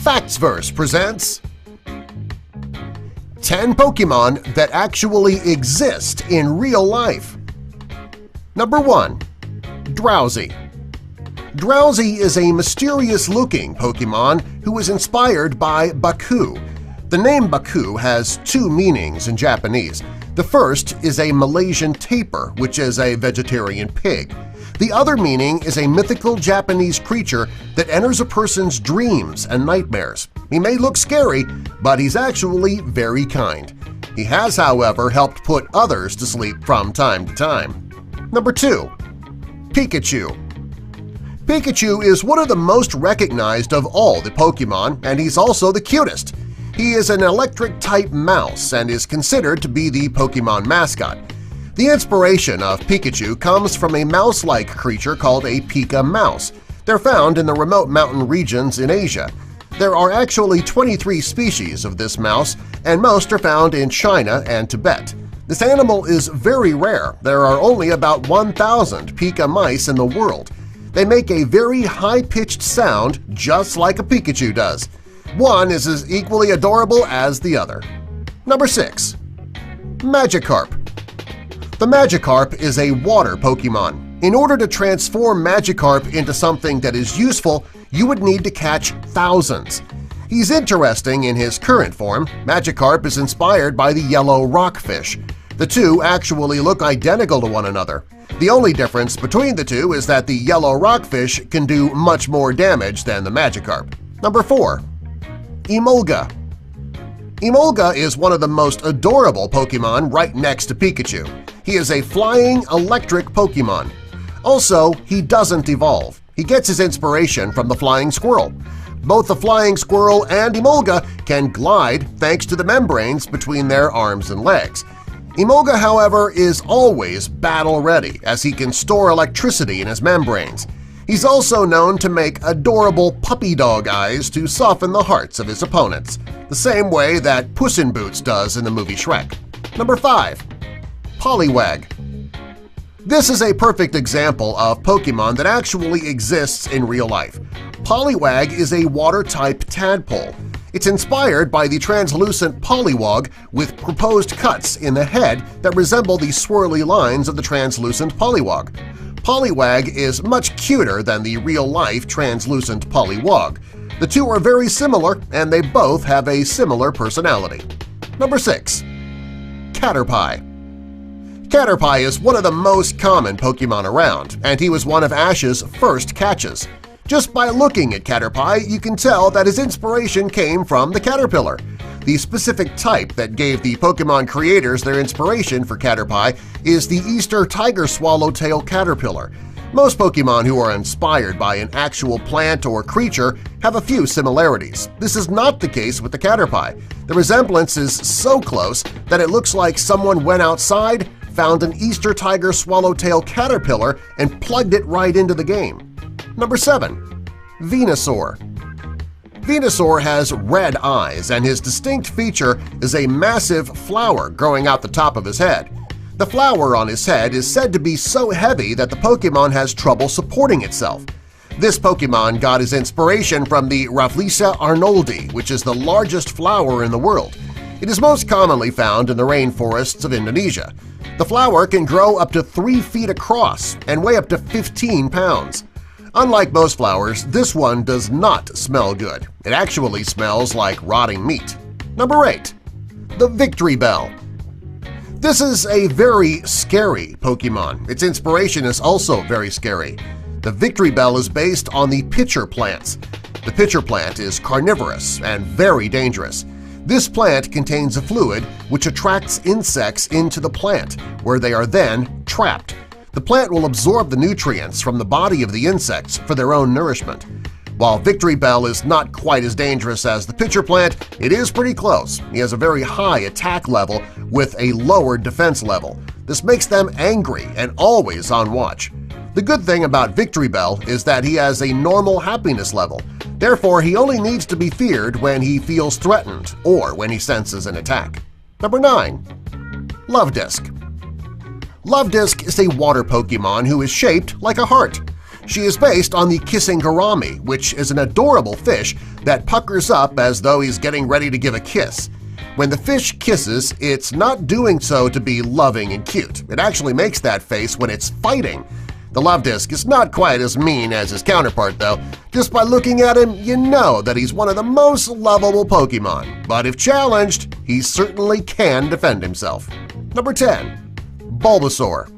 Factsverse presents 10 Pokemon that actually exist in real life. Number 1. Drowsy. Drowsy is a mysterious-looking Pokemon who is inspired by Baku. The name Baku has two meanings in Japanese. The first is a Malaysian tapir, which is a vegetarian pig. The other meaning is a mythical Japanese creature that enters a person's dreams and nightmares. He may look scary, but he's actually very kind. He has, however, helped put others to sleep from time to time. Number 2. Pikachu. Pikachu is one of the most recognized of all the Pokemon, and he's also the cutest. He is an electric-type mouse and is considered to be the Pokemon mascot. The inspiration of Pikachu comes from a mouse-like creature called a Pika mouse. They're found in the remote mountain regions in Asia. There are actually 23 species of this mouse, and most are found in China and Tibet. This animal is very rare. There are only about 1,000 Pika mice in the world. They make a very high-pitched sound just like a Pikachu does. One is as equally adorable as the other. Number 6. Magikarp. The Magikarp is a water Pokemon. In order to transform Magikarp into something that is useful, you would need to catch thousands. He's interesting in his current form. Magikarp is inspired by the yellow rockfish. The two actually look identical to one another. The only difference between the two is that the yellow rockfish can do much more damage than the Magikarp. Number 4. Emolga. Emolga is one of the most adorable Pokemon right next to Pikachu. He is a flying electric Pokemon. Also, he doesn't evolve. He gets his inspiration from the flying squirrel. Both the flying squirrel and Emolga can glide thanks to the membranes between their arms and legs. Emolga, however, is always battle-ready as he can store electricity in his membranes. He's also known to make adorable puppy dog eyes to soften the hearts of his opponents, the same way that Puss in Boots does in the movie Shrek. Number 5. Poliwag. This is a perfect example of Pokemon that actually exists in real life. Poliwag is a water-type tadpole. It's inspired by the translucent Poliwag with proposed cuts in the head that resemble the swirly lines of the translucent Poliwag. Poliwag is much cuter than the real-life translucent Poliwag. The two are very similar, and they both have a similar personality. Number 6. Caterpie. Caterpie is one of the most common Pokemon around, and he was one of Ash's first catches. Just by looking at Caterpie, you can tell that his inspiration came from the caterpillar. The specific type that gave the Pokemon creators their inspiration for Caterpie is the Easter tiger swallowtail caterpillar. Most Pokemon who are inspired by an actual plant or creature have a few similarities. This is not the case with the Caterpie. The resemblance is so close that it looks like someone went outside, found an Easter tiger swallowtail caterpillar, and plugged it right into the game. Number 7. Venusaur. Venusaur has red eyes, and his distinct feature is a massive flower growing out the top of his head. The flower on his head is said to be so heavy that the Pokemon has trouble supporting itself. This Pokemon got his inspiration from the Rafflesia arnoldi, which is the largest flower in the world. It is most commonly found in the rainforests of Indonesia. The flower can grow up to 3 feet across and weigh up to 15 pounds. Unlike most flowers, this one does not smell good. It actually smells like rotting meat. Number 8. The Victreebel. This is a very scary Pokemon. Its inspiration is also very scary. The Victreebel is based on the pitcher plants. The pitcher plant is carnivorous and very dangerous. This plant contains a fluid which attracts insects into the plant, where they are then trapped. The plant will absorb the nutrients from the body of the insects for their own nourishment. While Victreebel is not quite as dangerous as the pitcher plant, it is pretty close. He has a very high attack level with a lower defense level. This makes them angry and always on watch. The good thing about Victreebel is that he has a normal happiness level. Therefore, he only needs to be feared when he feels threatened or when he senses an attack. Number 9. Luvdisc. Luvdisc is a water Pokemon who is shaped like a heart. She is based on the kissing gourami, which is an adorable fish that puckers up as though he's getting ready to give a kiss. When the fish kisses, it's not doing so to be loving and cute. It actually makes that face when it's fighting. The Luvdisc is not quite as mean as his counterpart, though. Just by looking at him, you know that he's one of the most lovable Pokemon, but if challenged, he certainly can defend himself. Number 10. Bulbasaur.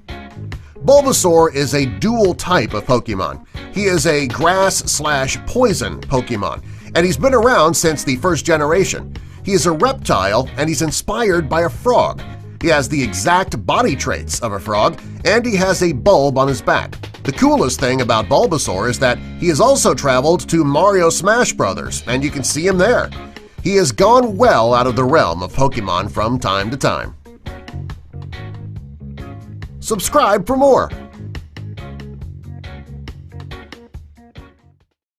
Bulbasaur is a dual type of Pokemon. He is a grass/poison Pokemon, and he's been around since the first generation. He is a reptile, and he's inspired by a frog. He has the exact body traits of a frog, and he has a bulb on his back. The coolest thing about Bulbasaur is that he has also traveled to Mario Smash Bros., and you can see him there. He has gone well out of the realm of Pokemon from time to time. Subscribe for more!